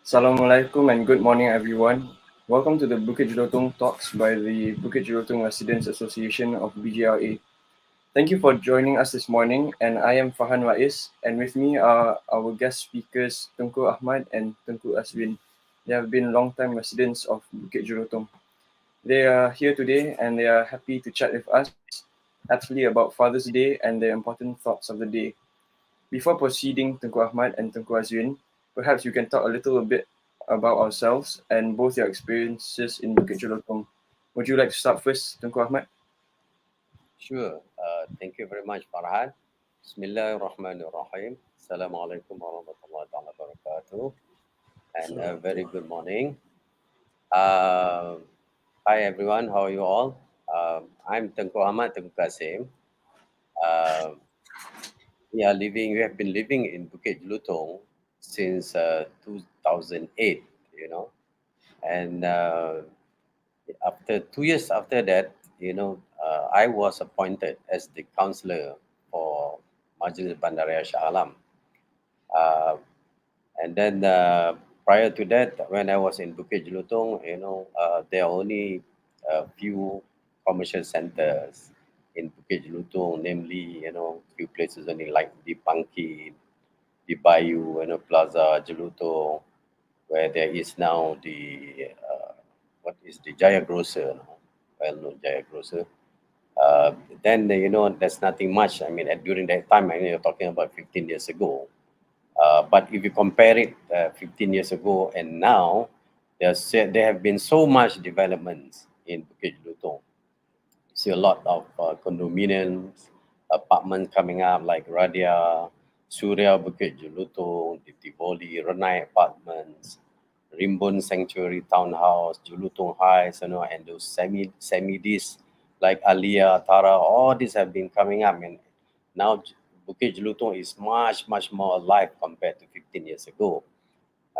Assalamualaikum and good morning, everyone. Welcome to the Bukit Jelutong Talks by the Bukit Jelutong Residents Association of BJRA. Thank you for joining us this morning, and I am Farhan Rais, and with me are our guest speakers Tengku Ahmad and Tengku Azrin. They have been long-time residents of Bukit Jelutong. They are here today and they are happy to chat with us, actually about Father's Day and the important thoughts of the day. Before proceeding, Tengku Ahmad and Tengku Azrin, perhaps you can talk a little bit about ourselves and both your experiences in Bukit Jelutong. Would you like to start first, Tengku Ahmad? Sure. Thank you very much, Farhan. Bismillahirrahmanirrahim. Assalamualaikum warahmatullahi wabarakatuh. And a very good morning. Uh, Hi, everyone. How are you all? I'm Tengku Ahmad Tengku Kasim. Uh, we have been living in Bukit Jelutong since 2008, and after 2 years after that, I was appointed as the counselor for Majlis Bandaraya Shah Alam. Uh, and then prior to that, when I was in Bukit Jelutong, there are only a few commercial centers in Bukit Jelutong, namely, few places only like the Pangkit, the Bayu, Plaza Jelutong, where there is now the what is the Jaya Grocer, well-known Jaya Grocer. Then there's nothing much. I mean, during that time, I know you're talking about 15 years ago. But if you compare it 15 years ago and now, there have been so much developments in Bukit Jelutong. See a lot of condominiums, apartments coming up like Radia, Surya Bukit Jelutong, the Tivoli, Renai Apartments, Rimbun Sanctuary Townhouse, Jelutong Heights, and those semi-dis like Alia, Tara, all these have been coming up. And now Bukit Jelutong is much, much more alive compared to 15 years ago.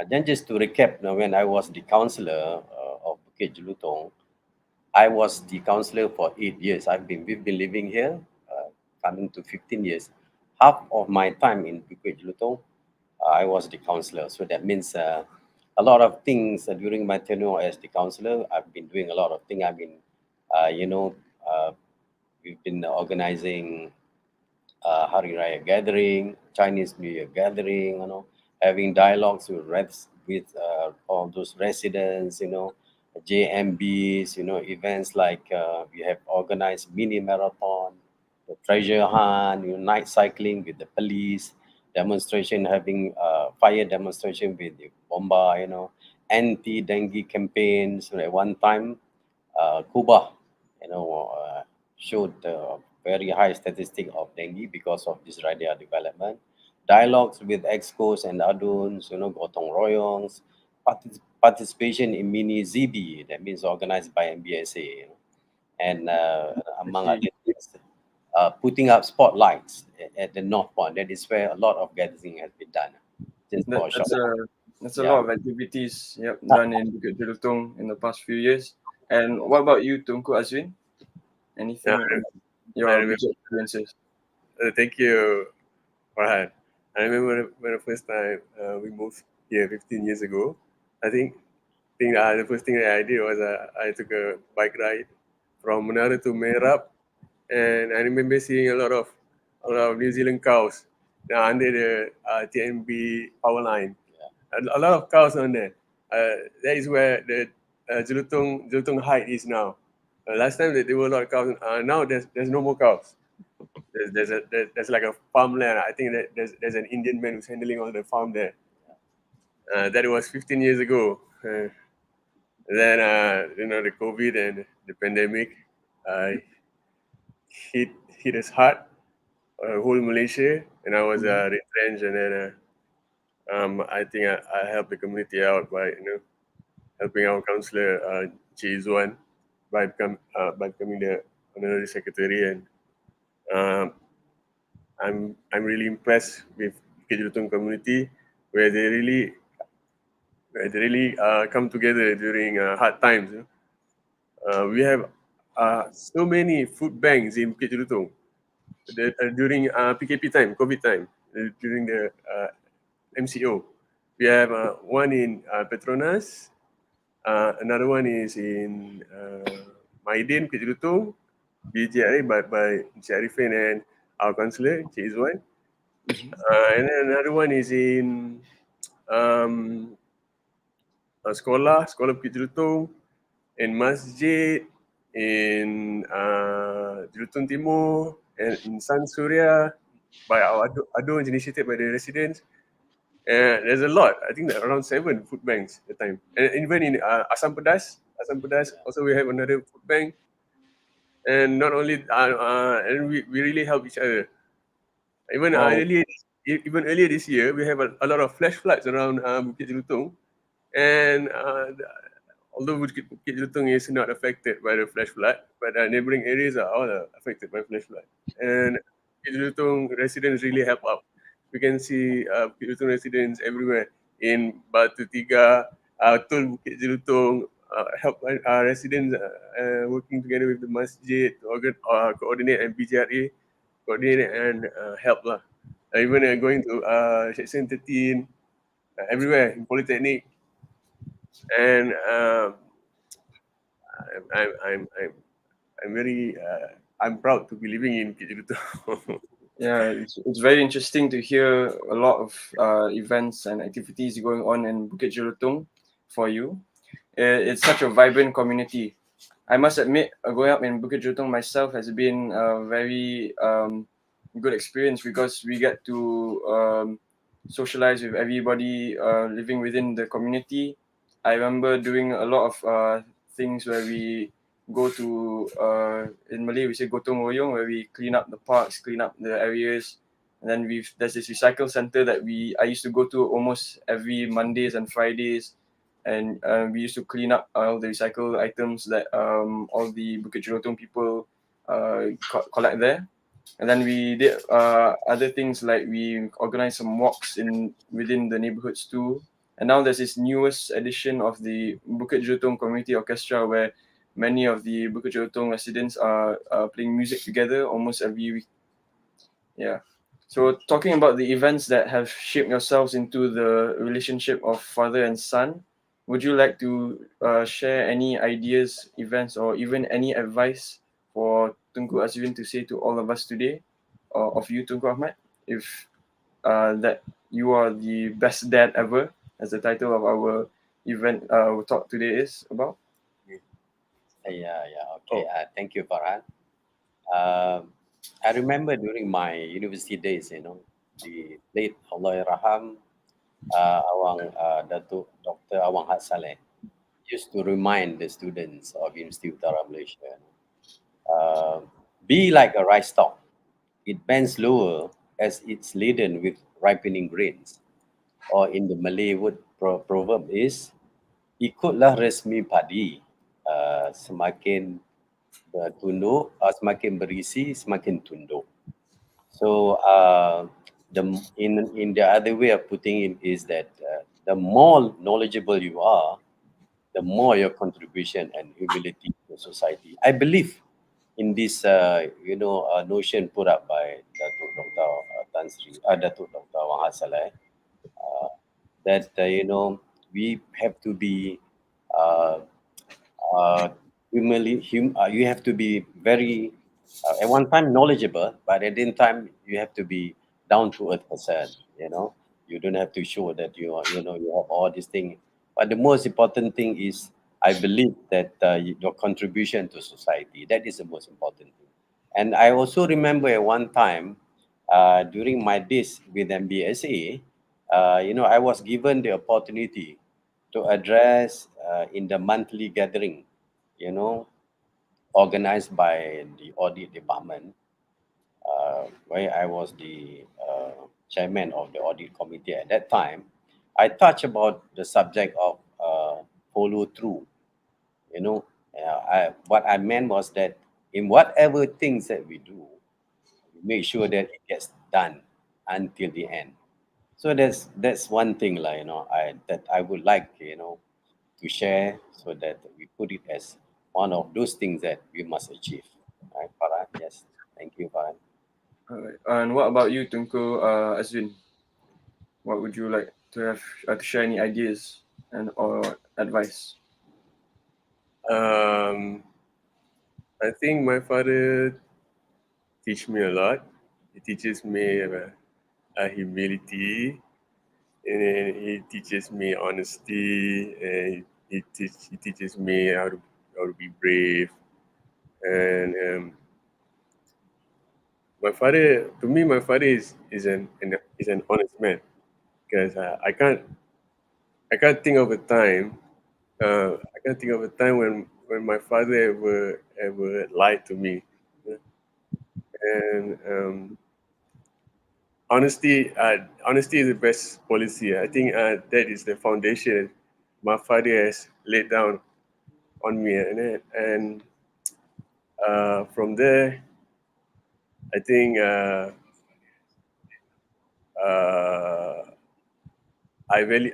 Then just to recap, when I was the counselor of Bukit Jelutong, I was the counselor for 8 years. We've been living here, coming to 15 years. Half of my time in Bukit Jelutong, I was the counselor. So that means a lot of things during my tenure as the counselor. I've been doing a lot of things. Uh, you know, uh, we've been organizing Hari Raya gathering, Chinese New Year gathering, having dialogues with all those residents, JMBs, events like we have organized mini marathon, the treasure hunt, night cycling with the police, demonstration having fire demonstration with the bomba, anti-dengue campaigns. At one time, Cuba, you know, uh, showed very high statistic of dengue because of this radio development. Dialogues with excos and aduns, gotong royongs, participation in mini ZB, that means organized by MBSA, and I among see. other things, putting up spotlights at the North Point. That is where a lot of gathering has been done. Just That, for a short that's a time. that's a Yeah. lot of activities, yep, done in Bukit Jelutong in the past few years. And what about you, Tengku Azrin? Yeah, Anything about I your remember. BJ experiences? Thank you, Farhan. I remember when the first time we moved here 15 years ago. I think the first thing that I did was I took a bike ride from Menara to Merab, and I remember seeing a lot of New Zealand cows under the TNB power line. A lot of cows on there. That is where the Jelutong Height is now. Last time there were a lot of cows. Now there's no more cows. There's like a farmland. I think that there's an Indian man who's handling all the farm there. That was 15 years ago. Then the COVID and the pandemic uh, hit us hard, whole Malaysia, and I was Mhm. retrenched. And then I think I helped the community out by helping our councillor Chi Izwan by becoming the honorary secretary. And um, I'm really impressed with Kejurutung community where they really come together during hard times. We have so many food banks in Bukit Jelutong during PKP time, COVID time, during the MCO. We have one in Petronas, another one is in Maidin, Bukit Jelutong, BJRA by Encik Arifin and our councillor, Encik Izwan. And then another one is in um, sekolah Bukit Jelutong, in masjid, in Jelutong Timur, and in San Surya by our Ado initiated by the residents. There's a lot. I think there are around 7 food banks at the time. And even in Asam Pedas, Yeah. also we have another food bank. And not only, and we really help each other. Even Wow. earlier this year, we have a lot of flash floods around Bukit Jelutong. And although Bukit Jelutong is not affected by the flash flood, but neighboring areas are all affected by flash flood. And Bukit Jelutong residents really help out. We can see Bukit Jelutong residents everywhere in Batu Tiga, Tol Bukit Jelutong, help residents working together with the masjid to coordinate and BJRA, coordinate and help lah. Even going to Section 13, everywhere in Polytechnic, and I'm I'm very I'm proud to be living in Kijiruto. Yeah, it's very interesting to hear a lot of events and activities going on in Bukit Jelutong for you. It's such a vibrant community. I must admit, growing up in Bukit Jelutong myself has been a very good experience because we get to socialize with everybody living within the community. I remember doing a lot of things where we go to in Malay we say gotong royong, where we clean up the parks, clean up the areas, and then there's this recycle center that I used to go to almost every Mondays and Fridays, and we used to clean up all the recycled items that all the Bukit Jelutong people collect there. And then we did other things like we organized some walks in within the neighborhoods too. And now there's this newest edition of the Bukit Jelutong Community Orchestra where many of the Bukit Jelutong residents are playing music together almost every week. Yeah. So talking about the events that have shaped yourselves into the relationship of father and son, would you like to share any ideas, events, or even any advice for Tengku Azrin to say to all of us today, or of you, Tengku Ahmad, if that you are the best dad ever, as the title of our event talk today is about? Yeah. Okay. Oh. Thank you, Farhan. Um, I remember during my university days, the late Allahyarham Awang Datuk Dr. Awang Had Saleh used to remind the students of University Utara Malaysia, uh, be like a rice stalk. It bends lower as it's laden with ripening grains. Or in the Malay word proverb is, ikutlah resmi padi, semakin bertunduk, semakin berisi, semakin tunduk. So the in the other way of putting it is that the more knowledgeable you are, the more your contribution and humility to society. I believe in this notion put up by Datuk Dr. Datuk Dr. Wang Hasaleh, uh, that we have to be uh, uh, you have to be very at one time knowledgeable, but at the same time you have to be down to earth person. You don't have to show that you have all these things. But the most important thing is, I believe that your contribution to society, that is the most important thing. And I also remember at one time during my days with MBSA, I was given the opportunity to address in the monthly gathering, you know, organized by the audit department, where I was the chairman of the audit committee at that time. I touched about the subject of follow through. What I meant was that in whatever things that we do, we make sure that it gets done until the end. So that's one thing, like that I would like to share, so that we put it as one of those things that we must achieve. Right, Farhan? Yes. Thank you, Farhan. Alright. And what about you, Tengku Azrin? What would you like to have to share any ideas and or advice? Um, I think my father teach me a lot. He teaches me humility, and then he teaches me honesty, and he teaches me how to be brave. And my father is an honest man because I can't think of a time. I can't think of a time when my father ever lied to me. And honesty is the best policy. I think that is the foundation my father has laid down on me, and from there, I think uh, I value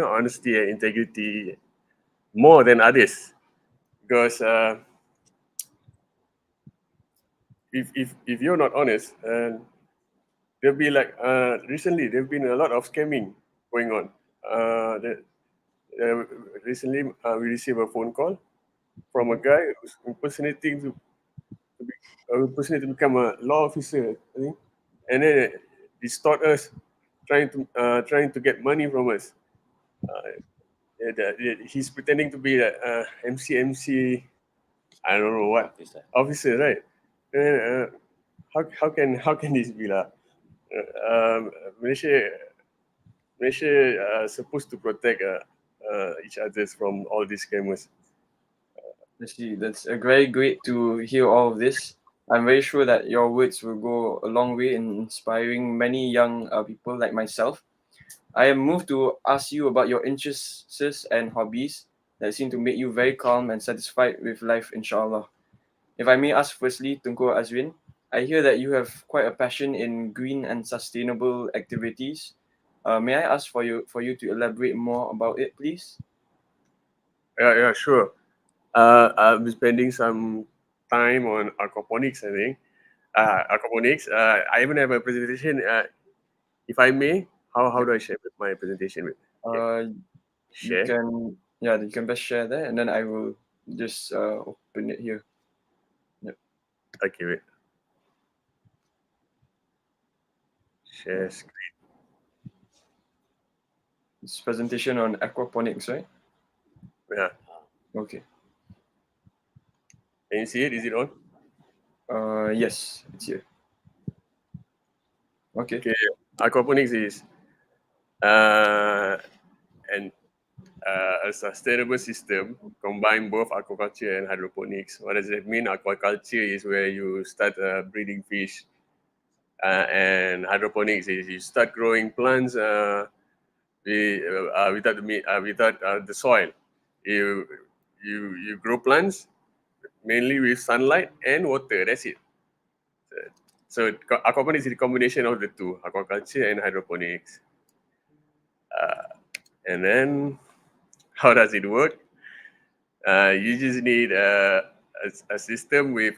honesty and integrity more than others because if you're not honest, there'll be like recently there've been a lot of scamming going on. That recently we received a phone call from a guy who's to be impersonating to become a law officer, I think, and then he taught us trying to get money from us. He's pretending to be a MC. I don't know what Officer. officer, right? And how can this be like? Malaysia supposed to protect each others from all these scammers. I see. That's a very great to hear all of this. I'm very sure that your words will go a long way in inspiring many young people like myself. I am moved to ask you about your interests and hobbies that seem to make you very calm and satisfied with life, inshallah. If I may ask firstly, Tengku Azrin, I hear that you have quite a passion in green and sustainable activities. May I ask for you to elaborate more about it, please? Yeah, sure. I'll be spending some time on aquaponics, I think. Aquaponics. I even have a presentation. If I may, how Yep. do I share my presentation with? Okay, Uh, you share. can yeah, you can best share that, and then I will just open it here. Yep. Okay, wait. Share screen. It's presentation on aquaponics, right? Yeah. Okay. Can you see it? Is it on? Yes, it's here. Okay. Okay. Aquaponics is uh, an a sustainable system combine both aquaculture and hydroponics. What does that mean? Aquaculture is where you start breeding fish, and hydroponics is you start growing plants without without the soil. You you grow plants mainly with sunlight and water. That's it. So aquaponics is a combination of the two, aquaculture and hydroponics. And then how does it work? You just need a system with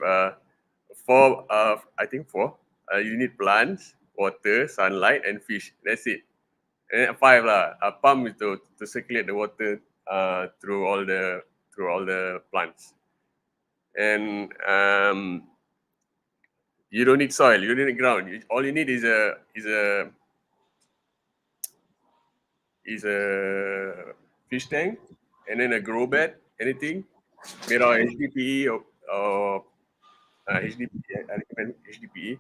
four, I think four. You need plants, water, sunlight, and fish. That's it. And then five lah. A pump is to circulate the water through all the plants. And you don't need soil. You don't need ground. All you need is a fish tank, and then a grow bed. Anything made of HDPE or HDPE. I recommend HDPE.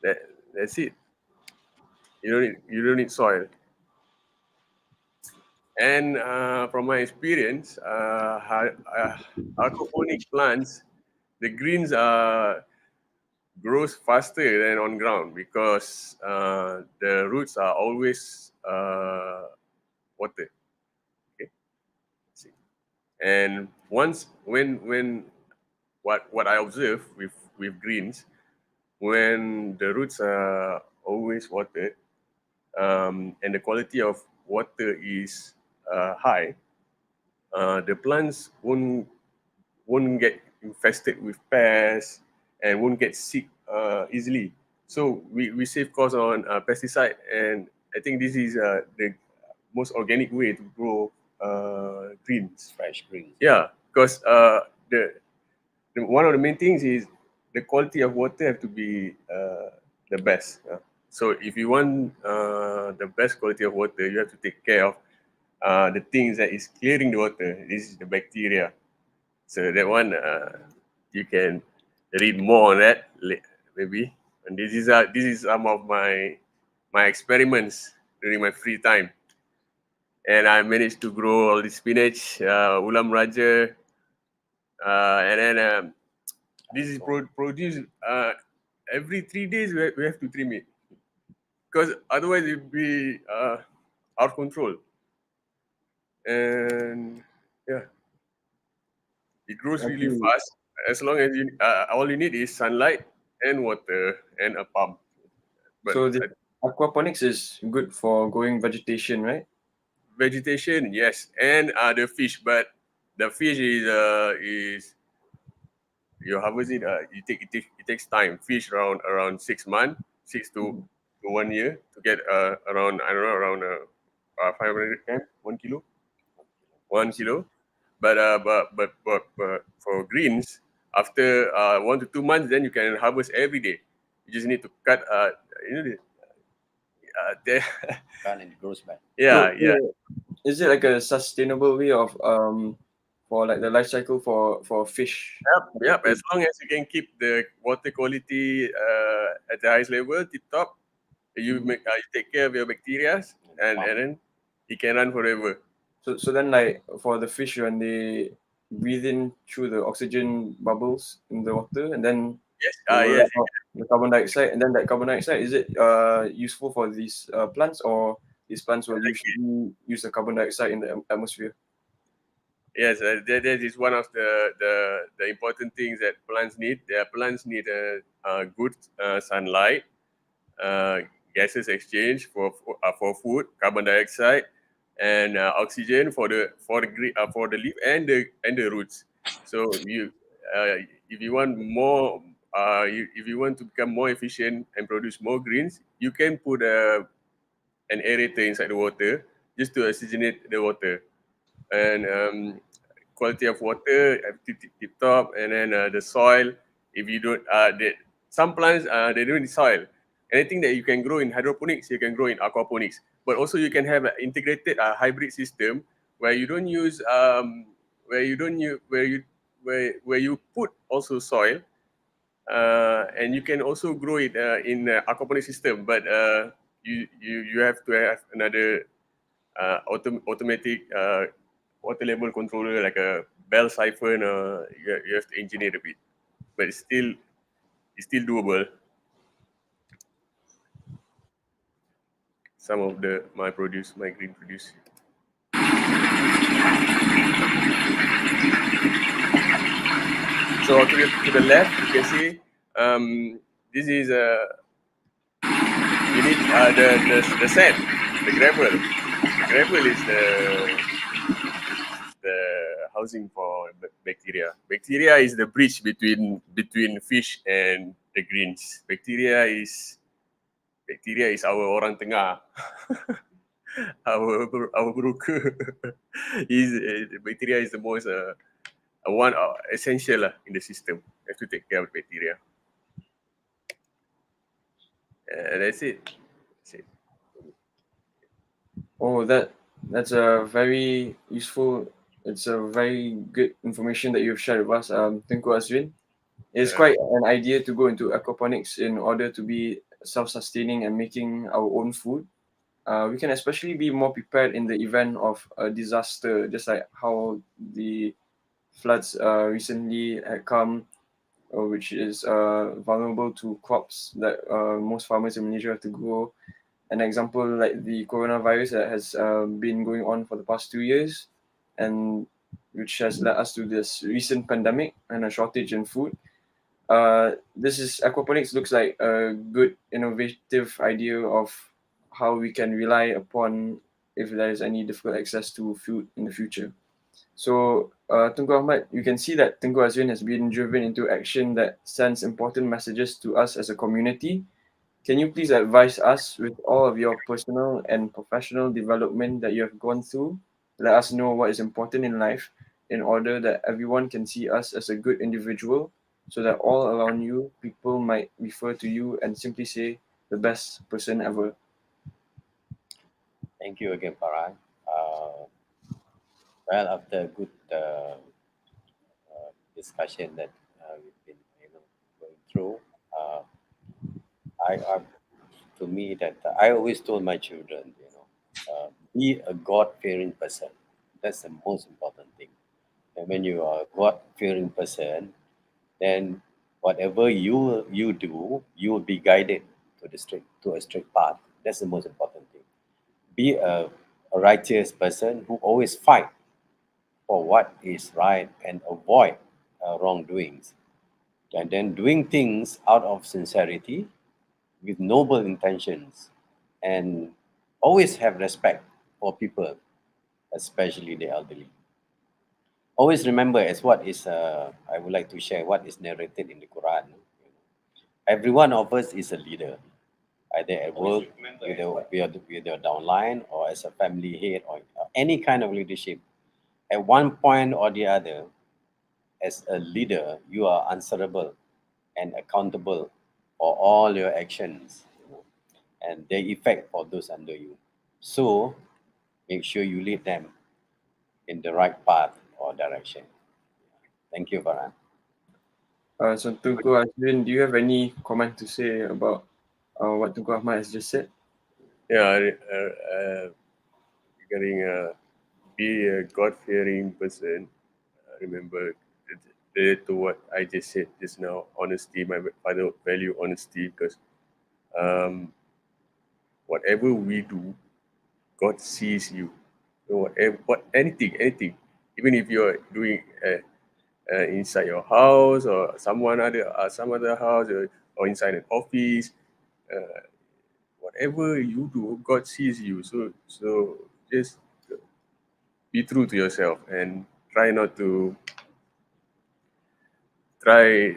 That that's it. You don't need soil. And from my experience, aquaponic plants, the greens grows faster than on ground because the roots are always water. Okay, see. And once when what I observe with greens, when the roots are always watered, and the quality of water is high, the plants won't get infested with pests and won't get sick easily. So we save cost on pesticide, and I think this is the most organic way to grow greens. Fresh greens. Yeah, because one of the main things is the quality of water have to be the best. So if you want the best quality of water, you have to take care of the things that is clearing the water. This is the bacteria. So that one you can read more on that maybe. And this is some of my experiments during my free time. And I managed to grow all the spinach, ulam raja, and then this is produced every 3 days. We have to trim it because otherwise it will be out of control. And yeah, it grows really Actually, fast as long as you all you need is sunlight and water and a pump. But so the aquaponics is good for growing vegetation, right? vegetation, yes, and the fish. But the fish is you harvest it. It takes time. Fish around 6 months, six Mhm. to 1 year to get around I don't know around 500 gram, 1 kilo, 1 kilo. But for greens, after 1 to 2 months, then you can harvest every day. You just need to cut. You know, the, And it grows back. yeah, So, yeah, is it like a sustainable way of for like the life cycle for fish? yep, yep. As long as you can keep the water quality at the highest level, tip top, Mhm. you take care of your bacteria, and then it can run forever. So then like for the fish when they breathe in through the oxygen bubbles in the water and then Yes, they will yes, let out the carbon dioxide and then that carbon dioxide is it useful for these plants or these plants will usually use the carbon dioxide in the atmosphere? yes. That is one of the important things that plants need. Their plants need good sunlight, uh, gases exchange for food, carbon dioxide, and oxygen for the leaf and the roots. So if you want more, if you want to become more efficient and produce more greens, you can put an aerator inside the water just to oxygenate the water. And quality of water tip top, and then the soil. If you don't, some plants they don't need soil. Anything that you can grow in hydroponics, you can grow in aquaponics. But also you can have an integrated hybrid system where you don't use where you don't use where you put also soil, and you can also grow it in aquaponics system. But you have to have another automatic water level controller like a bell siphon. You have to engineer a bit, but it's still doable. Some of my green produce. So to the left, you can see this is you need the sand, the gravel. The gravel is the housing for bacteria. Bacteria is the bridge between fish and the greens. Bacteria is our orang tengah, our broker. Bacteria is the most one essential in the system. You have to take care of bacteria. That's it. That's it. Oh, that's a very useful. It's a very good information that you've shared with us, Tengku Azrin. It's Uh, quite an idea to go into aquaponics in order to be self-sustaining and making our own food. We can especially be more prepared in the event of a disaster, just like how the floods recently had come, which is vulnerable to crops that most farmers in Malaysia have to grow. An example like the coronavirus that has been going on for the past 2 years, and which has led us to this recent pandemic and a shortage in food. This is aquaponics looks like a good innovative idea of how we can rely upon if there is any difficult access to food in the future. So, Tengku Ahmad, you can see that Tengku Azrin has been driven into action that sends important messages to us as a community. Can you please advise us with all of your personal and professional development that you have gone through? Let us know what is important in life in order that everyone can see us as a good individual so that all around you, people might refer to you and simply say, the best person ever. Thank you again, Farhan. Uh, well, after a good discussion that we've been going through, uh, I to me that I always told my children, be a God-fearing person. That's the most important thing. And when you are a God-fearing person, then whatever you do, you will be guided to a straight path. That's the most important thing. Be a righteous person who always fight for what is right and avoid wrongdoings. And then doing things out of sincerity with noble intentions and always have respect for people, especially the elderly. Always remember, as what is I would like to share what is narrated in the Quran. Every one of us is a leader, either at work, with your downline, or as a family head, or any kind of leadership. At one point or the other, as a leader, you are answerable and accountable for all your actions, and their effect for those under you. So make sure you lead them in the right path or direction. Thank you, Farhan. So Tengku Azrin, do you have any comment to say about what Tengku Ahmad has just said? Yeah, regarding be a God-fearing person. Remember related to what I just said just now. Honesty, my father value honesty because um, whatever we do, God sees you. So whatever, anything, even if you're doing inside your house or some other house or inside an office, uh, whatever you do, God sees you. So just be true to yourself and try not to try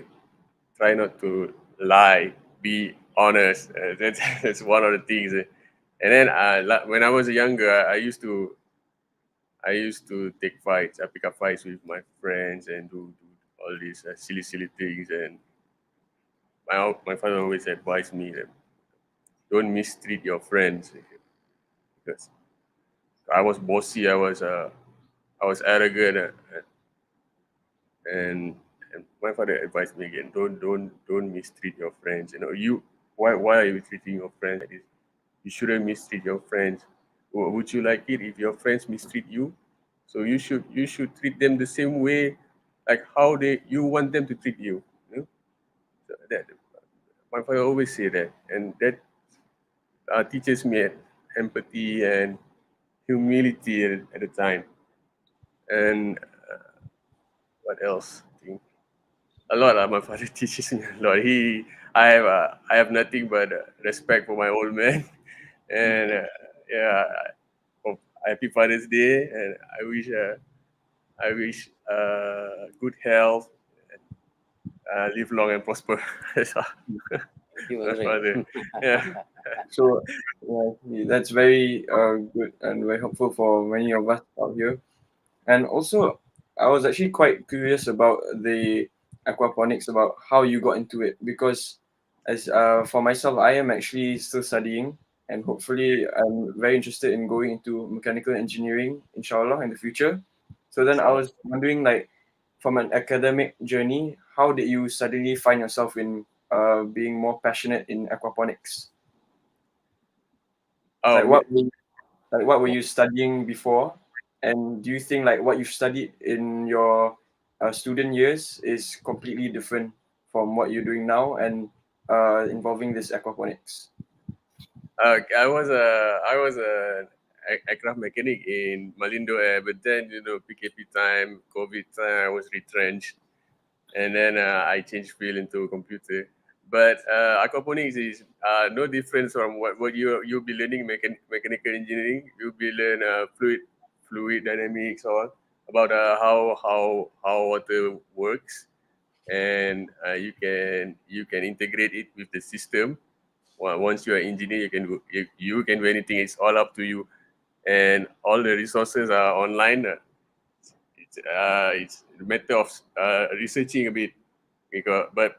try not to lie. Be honest. That's that's one of the things. And then when I was younger, I used to take fights. I pick up fights with my friends and do all these silly things. And my father always advised me that don't mistreat your friends because I was bossy. I was arrogant, and and my father advised me again, don't mistreat your friends. You know, why are you treating your friends like this? You shouldn't mistreat your friends. Would you like it if your friends mistreat you? So you should treat them the same way, like how they you want them to treat you. You know? So that my father always say that, and that teaches me empathy and humility at the time. And what else? I think a lot. My father teaches me a lot. I have nothing but respect for my old man, and yeah, hope happy Father's Day, and I wish good health, live long and prosper. That's all. Thank you, My Azrin. father. Yeah. So that's very good and very helpful for many of us out here. And also, I was actually quite curious about the aquaponics, about how you got into it, because as for myself, I am actually still studying, and hopefully, I'm very interested in going into mechanical engineering, inshallah, in the future. So then I Inshallah. was wondering, like, from an academic journey, how did you suddenly find yourself in being more passionate in aquaponics? Oh, Like, what were you studying before, and do you think like what you've studied in your student years is completely different from what you're doing now and involving this aquaponics? I was a aircraft mechanic in Malindo Air, but then PKP time, COVID time, I was retrenched, and then I changed field into computer. But aquaponics is no difference from what you'll be learning mechanical engineering. You'll be learn fluid dynamics or about how water works, and you can integrate it with the system Once you're an engineer, you can do anything. It's all up to you, and all the resources are online. It's a matter of researching a bit, because but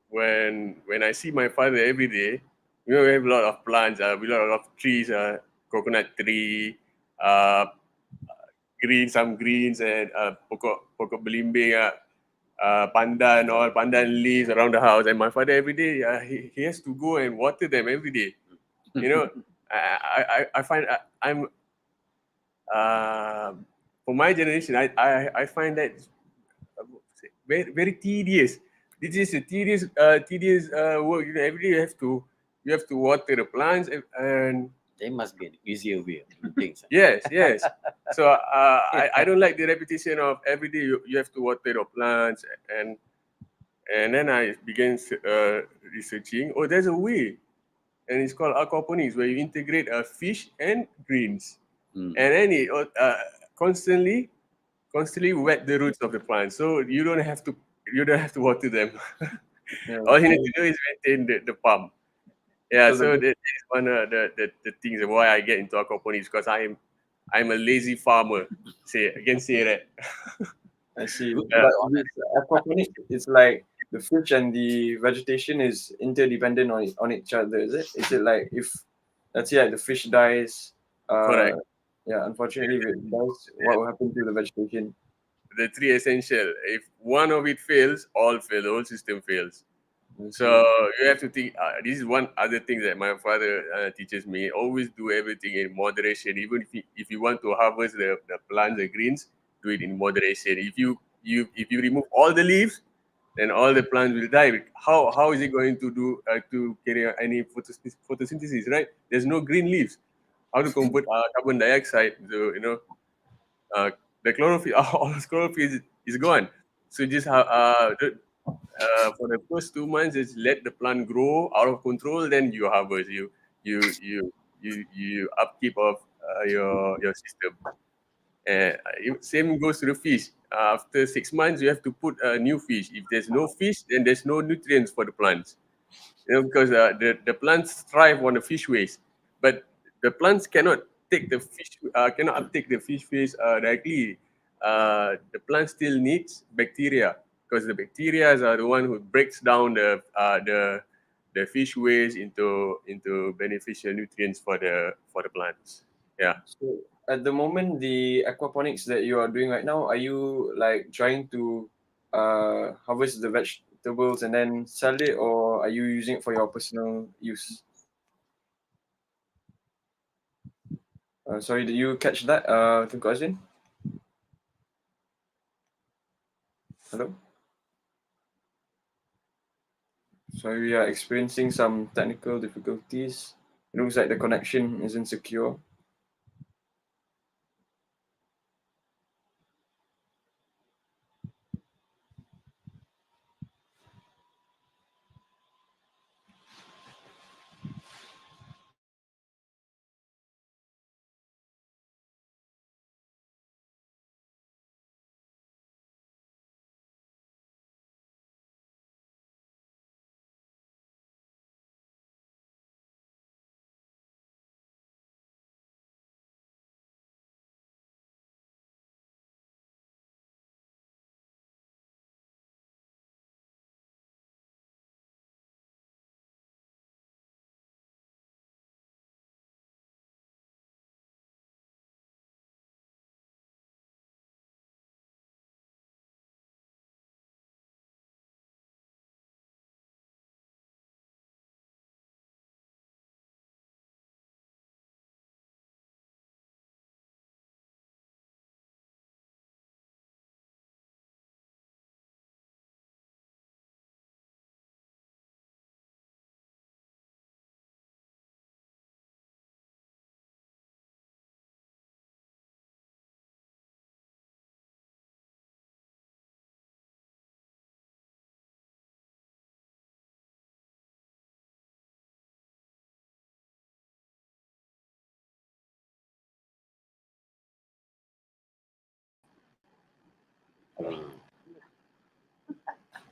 when I see my father every day, we have a lot of plants, we have a lot of trees, coconut tree, uh, some greens, and pokok belimbing, pandan, all pandan leaves around the house. And my father every day, he has to go and water them every day. You know, I find I'm uh, for my generation, I find that very tedious. This is a tedious work. Every day you have to water the plants, and There must be an easier way of doing things. yes. So I don't like the repetition of every day you have to water the plants, and then I began researching. Oh, there's a way, and it's called aquaponics, where you integrate fish and greens, and then it constantly wet the roots of the plant, so you don't have to water them. Yeah. All you need So, to do is maintain the pump. Yeah, so so the that is one of the things why I get into aquaponics, because I'm a lazy farmer. Say I can say that. I see. Good, to Yeah, be But with honest. aquaponics, it's like the fish and the vegetation is interdependent on each other. Is it? Is it like if let's say like the fish dies, uh, correct. yeah, unfortunately if it dies, what will happen to the vegetation? The three essential. If one of it fails, all fail. The whole system fails. I So see. you have to think. This is one other thing that my father teaches me. Always do everything in moderation. Even if you want to harvest the plants, the greens, do it in moderation. If you remove all the leaves, then all the plants will die. How is it going to carry out any photosynthesis? Right? There's no green leaves. How to convert carbon dioxide? So uh, the chlorophyll, all the chlorophyll is gone. So just for the first 2 months, just let the plant grow out of control. Then you harvest. You upkeep of your system. Same goes to the fish. After 6 months, you have to put a new fish. If there's no fish, then there's no nutrients for the plants. Because the plants thrive on the fish waste, but the plants cannot uptake the fish waste directly. The plant still needs bacteria, because the bacteria are the one who breaks down the fish waste into beneficial nutrients for the plants. Yeah. So at the moment, the aquaponics that you are doing right now, are you like trying to harvest the vegetables and then sell it, or are you using it for your personal use? Sorry, did you catch that, Tengku Azrin? Hello? Sorry, we are experiencing some technical difficulties. It looks like the connection isn't secure.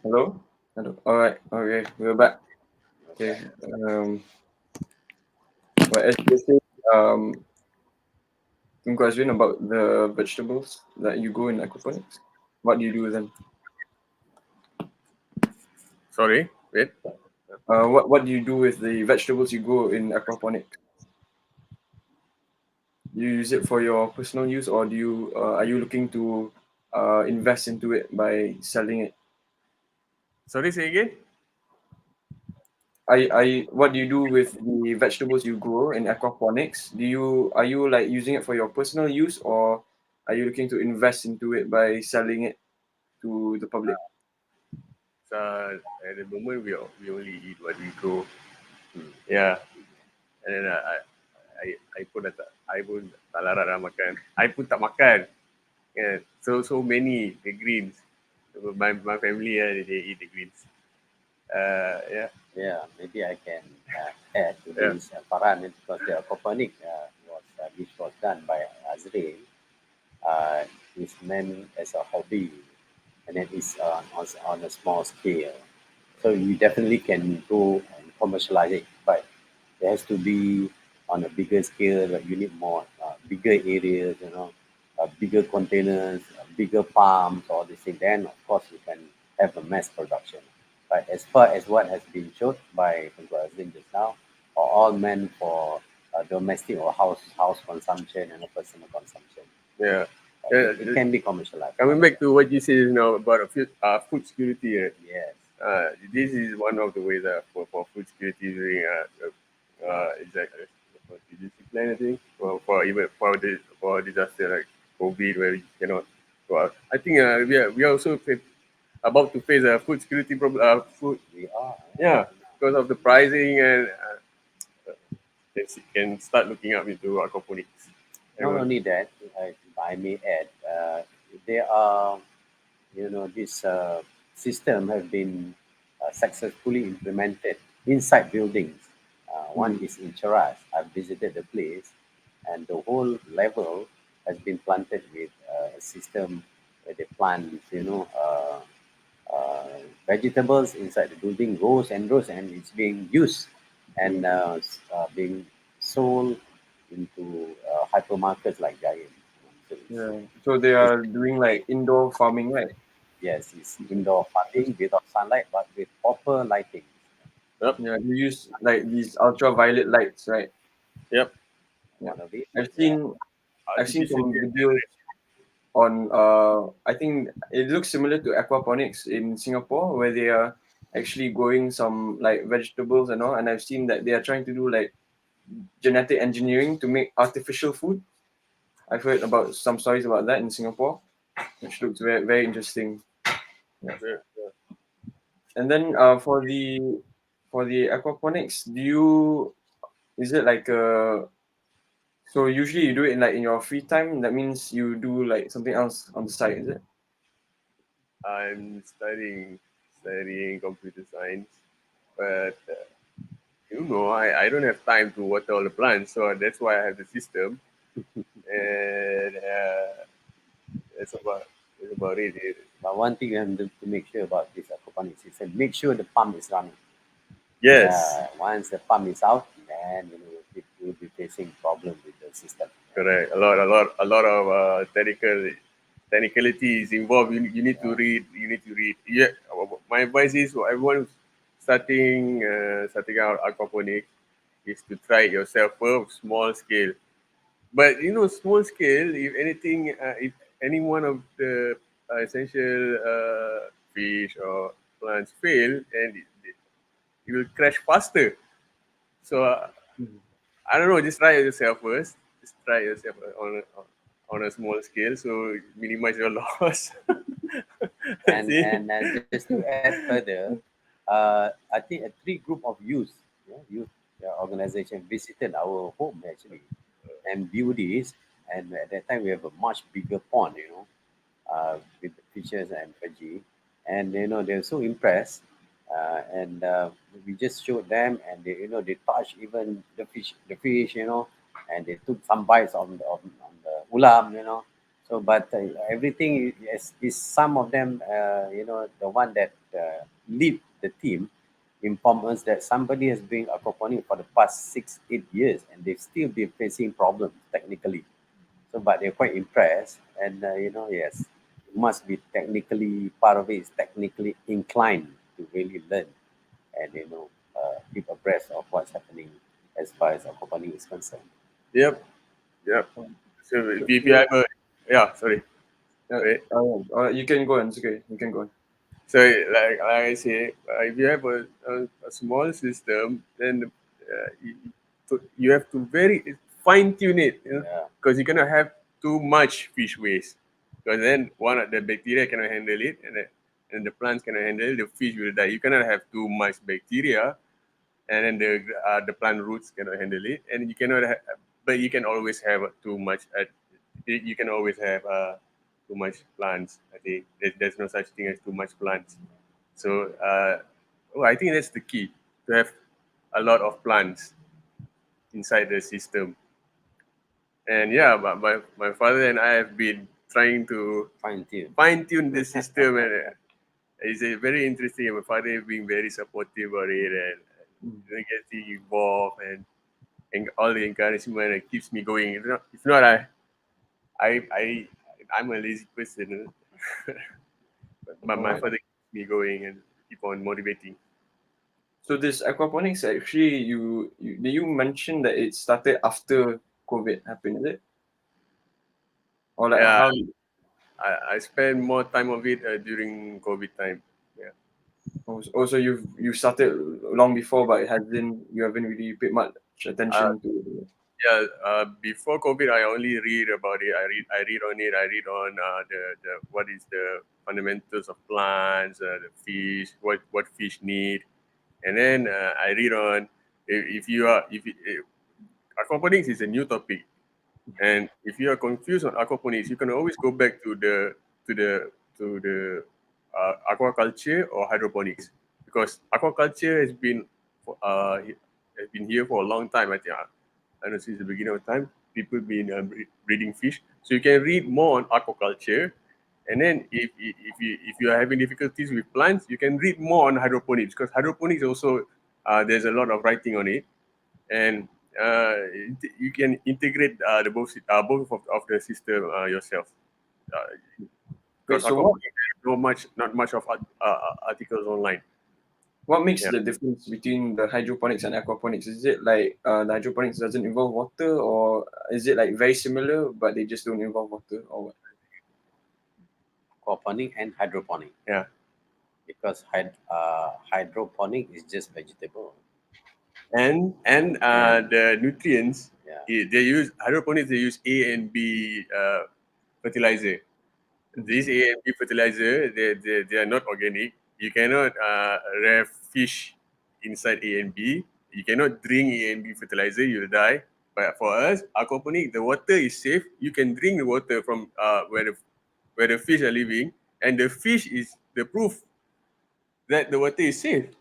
Hello? Hello. All right. Okay. We're back. Okay. Okay. Well, as you were saying, Tengku Azrin, about the vegetables that you grow in aquaponics. What do you do with them? Sorry, wait. What do you do with the vegetables you grow in aquaponics? Do you use it for your personal use, or do you are you looking to invest into it by selling it? Sorry, say again. What do you do with the vegetables you grow in aquaponics? Are you like using it for your personal use, or are you looking to invest into it by selling it to the public? So at the moment we only eat what we grow. Hmm. Yeah, and then I pun dah tak, I pun tak larat lah makan. I pun tak makan. Yeah. So many the greens. My family they eat the greens. Yeah, Yeah, maybe I can add to yeah. this Farhan, because the aquaponic which was done by Azrin is meant as a hobby, and it is on a small scale. So you definitely can go and commercialize it, but it has to be on a bigger scale. But you need more bigger areas, bigger containers, bigger farms, all these things. Then of course you can have a mass production. But as far as what has been showed by Tengku Azrin just now, are all meant for domestic or house consumption and a personal consumption. Yeah. It can be commercialized. Coming back to what you said now about food security, right? Yes. This is one of the ways for food security during exactly for contingency plan, I think, for even for disaster like COVID where you cannot go out. I think we are also about to face a food security problem. Food, We are. yeah, because of the pricing and can start looking up into aquaponics. Not Everyone, only that, I may add, there are, this system have been successfully implemented inside buildings. One is in Cheras. I've visited the place, and the whole level has been planted with a system where they plant, vegetables inside the building, rows and rows, and it's being used and being sold into hypermarkets like Giant. So Yeah. So they it's, are doing like indoor farming, right? yes, it's indoor farming without sunlight, but with proper lighting. yep, Yeah. You use like these ultraviolet lights, right? yep. Yeah. One of it, I've yeah. seen I've seen Artificial some videos on I think it looks similar to aquaponics in Singapore where they are actually growing some like vegetables and all, and I've seen that they are trying to do like genetic engineering to make artificial food. I've heard about some stories about that in Singapore, which looks very interesting. Yeah. yeah, yeah. And then for the aquaponics, do you is it like so usually you do it in like in your free time? That means you do like something else on the side, is it? I'm studying computer science, but I don't have time to water all the plants, so that's why I have the system, and that's about it. But one thing you have to make sure about this aquaponics system, make sure the pump is running. Yes, Yeah, once the pump is out, then you'll be facing problem with the system. correct. A lot of technicality is involved. You need to Yeah. read. You need to read. Yeah, my advice is for everyone who's starting out aquaponics is to try it yourself first, small scale. But small scale, if any one of the essential fish or plants fail, and it will crash faster. So Mhm. I don't know. Just try it yourself first. Just try it yourself on a small scale, so minimize your loss. See? And just to add further, I think a three group of youth organization visited our home actually and viewed this. And at that time, we have a much bigger pond, with the fishes and veggie. And they're so impressed. And we just showed them, and they touched even the fish, and they took some bites on the ulam. So, but everything is some of them, the one that lead the team inform us that somebody has been aquaponic for the past 6, 8 years and they've still been facing problems technically. So, but they're quite impressed, and yes, it must be technically part of it is technically inclined to really learn and keep abreast of what's happening as far as aquaponic is concerned. Yep, yep. So So, if you so have a, yeah, sorry, uh, wait. you can go on. It's okay. You can go on. So like I say, if you have a small system, then you have to very fine tune it, Yeah. because you cannot have too much fish waste, because then one of the bacteria cannot handle it, and the plants cannot handle it, the fish will die. You cannot have too much bacteria, and then the plant roots cannot handle it, and you cannot but you can always have too much you can always have too much plants. I think there's no such thing as too much plants. So I think that's the key, to have a lot of plants inside the system. And yeah, but my father and I have been trying to Fine tune. fine tune the system, and it's a very interesting. My father being very supportive of it, and Mm. getting involved, and all the encouragement that keeps me going. If not, I I'm a lazy person. But my Alright. father keeps me going and keep on motivating. So this aquaponics actually, did you mention that it started after COVID happened? Is it, or like Yeah, how? I spend more time of it during COVID time. Yeah. Also, you started long before, but it hasn't. You haven't really paid much Uh, attention to it. yeah. Before COVID, I only read about it. I read on it. I read on the what is the fundamentals of plants, the fish, what fish need, and then I read on, if you are if aquaponics is a new topic. And if you are confused on aquaponics, you can always go back to the aquaculture or hydroponics, because aquaculture has been here for a long time. I think I know since the beginning of time, people been breeding fish. So you can read more on aquaculture, and then if you are having difficulties with plants, you can read more on hydroponics, because hydroponics also there's a lot of writing on it, and you can integrate both of the system yourself. Wait, Because so what aquaponics, there's not much of articles online. what makes Yeah, the difference between the hydroponics and aquaponics? Is it like the hydroponics doesn't involve water, or is it like very similar but they just don't involve water, or what? Aquaponic and hydroponic, yeah. because hydroponic is just vegetable. And the nutrients, Yeah. they use hydroponics. They use A and B fertilizer. These A and B fertilizer, they are not organic. You cannot rear fish inside A and B. You cannot drink A and B fertilizer, you'll die. But for us, aquaponic, the water is safe. You can drink the water from where the fish are living, and the fish is the proof that the water is safe.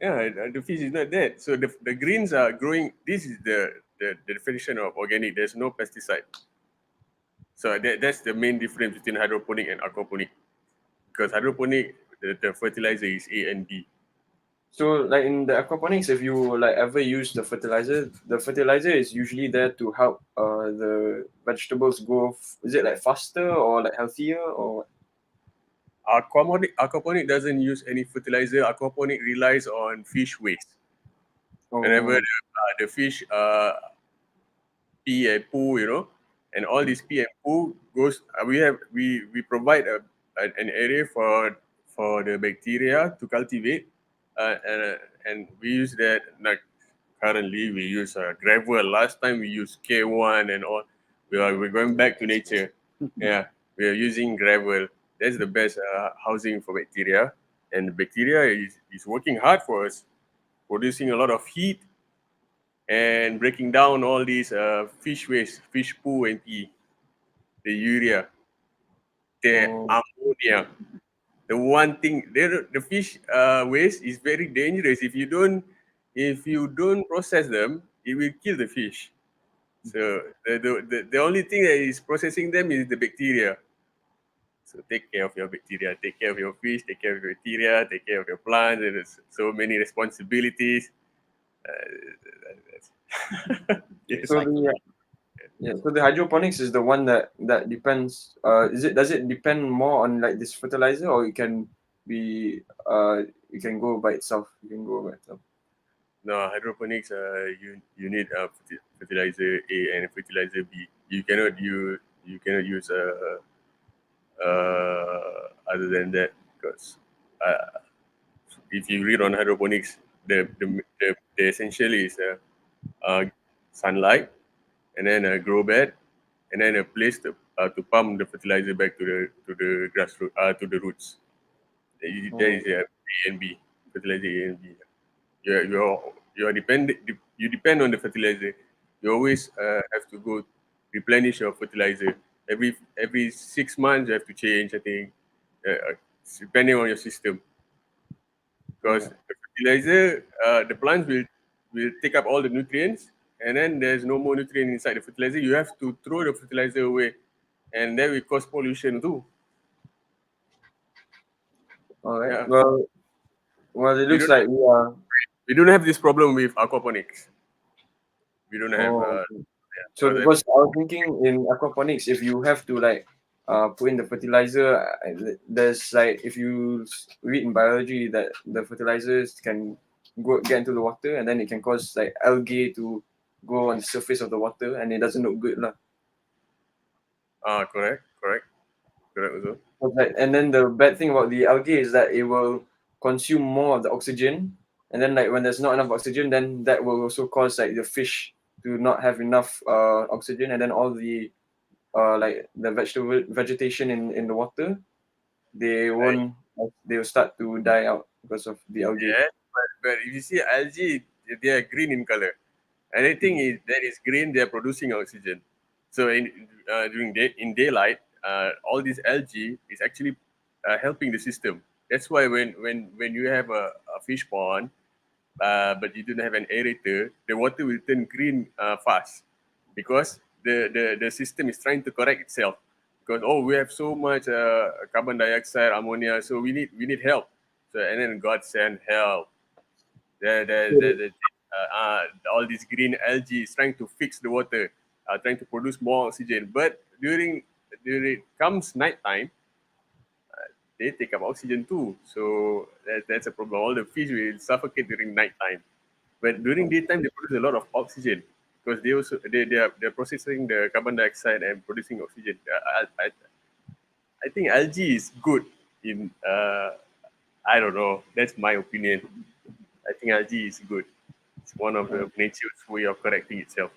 Yeah, the fish is not dead. So the greens are growing. This is the definition of organic. There's no pesticide. So that's the main difference between hydroponic and aquaponic. Because hydroponic, the fertilizer is A and B. So like in the aquaponics, if you like ever use the fertilizer is usually there to help the vegetables grow. Is it like faster or like healthier or what? Aquaponic doesn't use any fertilizer. Aquaponic relies on fish waste. Whenever Oh, the fish pee and poo, and all this pee and poo goes. We provide an area for the bacteria to cultivate, and we use that. Like currently, we use gravel. Last time we used K1 and all. We're going back to nature. Yeah, we are using gravel. That's the best housing for bacteria, and the bacteria is working hard for us, producing a lot of heat and breaking down all these fish waste, fish poo and pee, the urea, the oh, ammonia. The one thing, the fish waste is very dangerous. If you don't process them, it will kill the fish. So the only thing that is processing them is the bacteria. So take care of your bacteria, take care of your fish, take care of your bacteria, take care of your plants. And there's so many responsibilities. Yes. So Cycle. the hydroponics is the one that depends. Does it depend more on like this fertilizer, or it can go by itself? You can go by itself. No, hydroponics. You need fertilizer A and fertilizer B. You cannot use other than that, because uh, if you read on hydroponics, the essential is sunlight, and then a grow bed, and then a place to pump the fertilizer back to the grassroot to the roots. That Oh, is A and B, fertilizer A and B. You're dependent. You depend on the fertilizer. You always have to go replenish your fertilizer every 6 months. You have to change. I think depending on your system, because yeah. the fertilizer, the plants will take up all the nutrients, and then there's no more nutrient inside the fertilizer. You have to throw the fertilizer away, and that will cause pollution too. All right. Yeah, Well, it we looks don't like we are. we don't have this problem with aquaponics. We don't have Oh, okay. So because because I was thinking in aquaponics, if you have to like put in the fertilizer, there's like if you read in biology that the fertilizers can get into the water and then it can cause like algae to go on the surface of the water and it doesn't look good lah. correct also. And then the bad thing about the algae is that it will consume more of the oxygen, and then like when there's not enough oxygen, then that will also cause like the fish to not have enough oxygen, and then all the like the vegetation in the water, they Right? won't they will start to die out because of the algae. Yeah, but if you see algae, they are green in color. Anything that is green, they are producing oxygen. So in daylight, all this algae is actually helping the system. That's why when you have a fish pond, but you don't have an aerator, the water will turn green fast, because the system is trying to correct itself. Because we have so much carbon dioxide, ammonia, so we need help. So and then God sent help. All this green algae is trying to fix the water, trying to produce more oxygen. But during comes nighttime, they take up oxygen too. So that's a problem. All the fish will suffocate during nighttime. But during daytime, they produce a lot of oxygen, because they're processing the carbon dioxide and producing oxygen. I think algae is good in I don't know. That's my opinion. I think algae is good. It's one of the nature's way of correcting itself.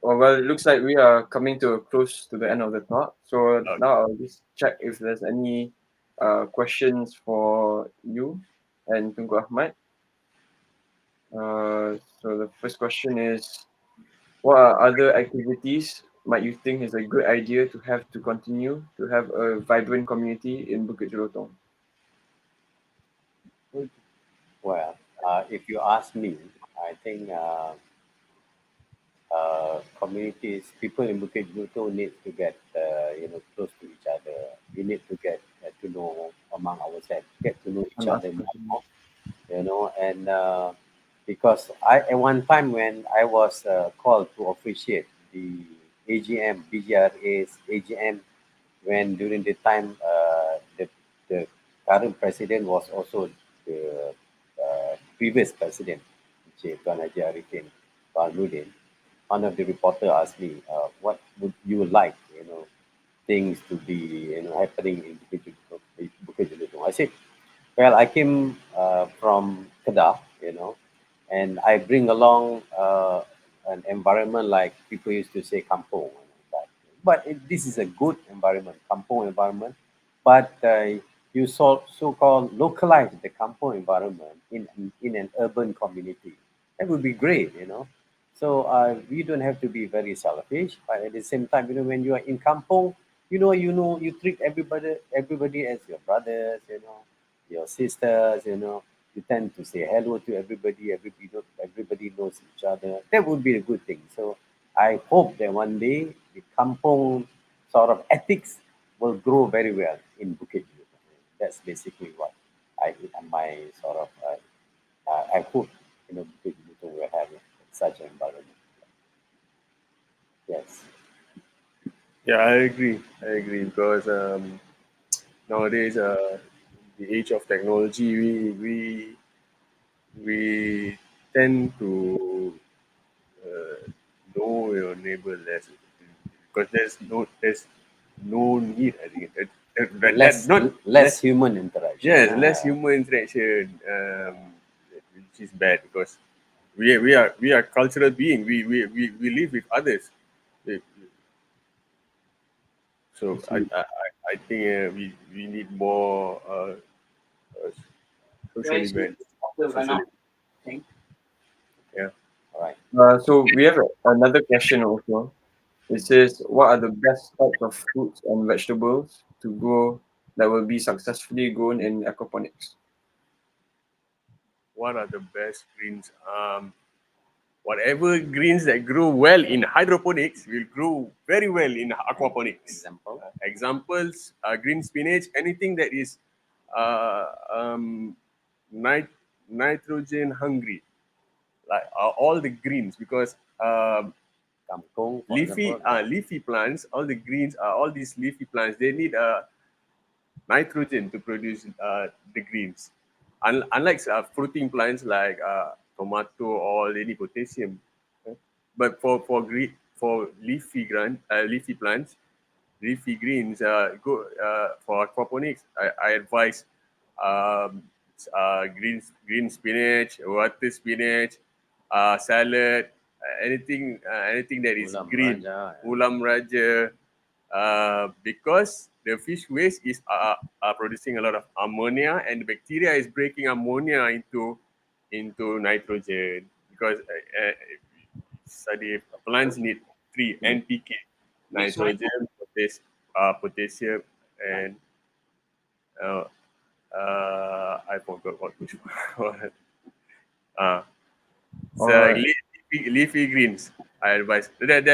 Well, it looks like we are coming to a close to the end of the talk. So Uh, now I'll just check if there's any questions for you and Tunggu Ahmad. So the first question is, what are other activities might you think is a good idea to have to continue to have a vibrant community in Bukit Jelutong? Well, if you ask me, I think communities, people in Bukit Bintang need to get close to each other. We need to get to know among ourselves, get to know each I'm other asking. more. And because at one time when I was called to officiate the AGM, BGRA's AGM, when during the time the current president was also the previous president, Tuan Haji Arifin Balmudin, one of the reporter asked me, what would you like, things to be, happening in Bukit Jelutong. I said, well, I came from Kedah, and I bring along an environment like people used to say kampong. This is a good environment, kampong environment, but you so-called localize the kampong environment in an urban community. That would be great. So we don't have to be very selfish, but at the same time, when you are in kampong, you treat everybody as your brothers, your sisters, you tend to say hello to everybody. Everybody knows each other. That would be a good thing. So I hope that one day the kampong sort of ethics will grow very well in Bukit Jelutong. That's basically what my sort of I hope Bukit Jelutong will have such an environment. Yes. Yeah, I agree. I agree because nowadays, the age of technology, we tend to know your neighbor less because there's no need. I think that not Less human interaction. yes, less human interaction, which is bad because we are cultural being. We live with others. We- I So see. I think we need more social events. Social events. Yeah. All right. So we have another question also. It says, what are the best types of fruits and vegetables to grow that will be successfully grown in aquaponics? What are the best greens? Whatever greens that grow well in hydroponics will grow very well in aquaponics. Example. Examples: green spinach, anything that is uh, um, nitrogen hungry, like all the greens, because Kangkong, for example. leafy plants, all the greens, all these leafy plants, they need nitrogen to produce the greens. Unlike fruiting plants like tomato, or they need potassium. But for leafy plants, leafy greens, go for aquaponics. I advise um, green spinach, water spinach, salad, anything that is Ulam green, Raja. ulam raja, because the fish waste is producing a lot of ammonia, and the bacteria is breaking ammonia into nitrogen because study plants need three NPK: nitrogen, potassium, and uh, I forgot what which one. uh, All so right. leafy greens. I advise that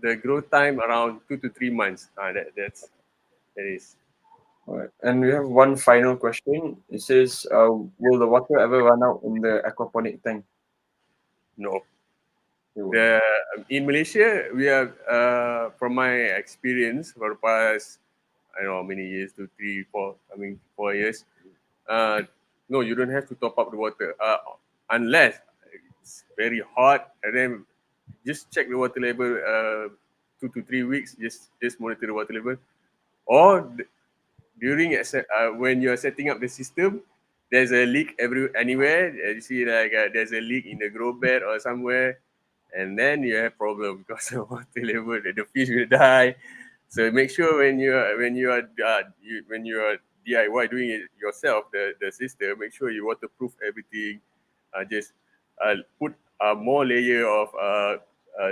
the growth time around 2 to 3 months. That is All right. And we have one final question. It says, will the water ever run out in the aquaponic tank? no. It won't. The In Malaysia, we have from my experience for the past, I don't know how many years, 2, 3, 4. I mean 4 years. Uh, no, you don't have to top up the water unless it's very hot, and then just check the water level 2 to 3 weeks. Just monitor the water level, or during when you are setting up the system, there's a leak anywhere. You see, like there's a leak in the grow bed or somewhere, and then you have problem because the water level, the fish will die. So make sure when you are DIY doing it yourself, the system, make sure you waterproof everything. Just put a more layer of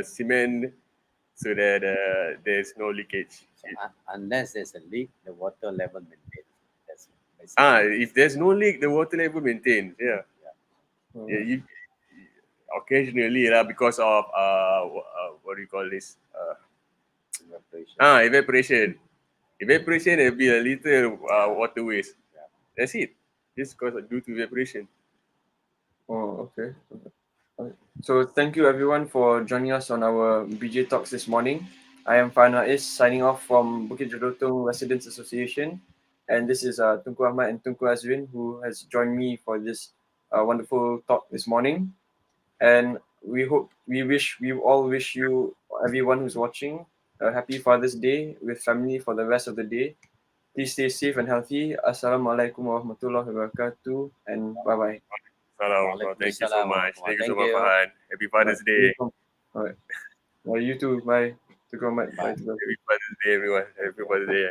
cement so that there's no leakage. So unless there's a leak, the water level maintains. That's basically. If there's no leak, the water level maintains. Yeah, All yeah. right. Occasionally, because of what do you call this? Evaporation. Evaporation. Evaporation will be a little water waste. That's it. Just because due to evaporation. Oh, okay. Alright. So thank you everyone for joining us on our BJ Talks this morning. I am Fana Is signing off from Bukit Jelutong Residents Association, and this is Tengku Ahmad and Tengku Azrin who has joined me for this wonderful talk this morning. And we all wish you, everyone who's watching, a happy Father's Day with family for the rest of the day. Please stay safe and healthy. Assalamualaikum warahmatullahi wabarakatuh, and bye bye. Salam. Thank you so Waalaikumsalam much. warahmatullahi. Thank you so Thank much, you. Farhan. Happy Father's Day. Welcome. All right. You too. Bye. Tengku Ahmad. Bye. Bye. Tengku Azrin. Happy Father's Day, everyone. Happy Father's Day.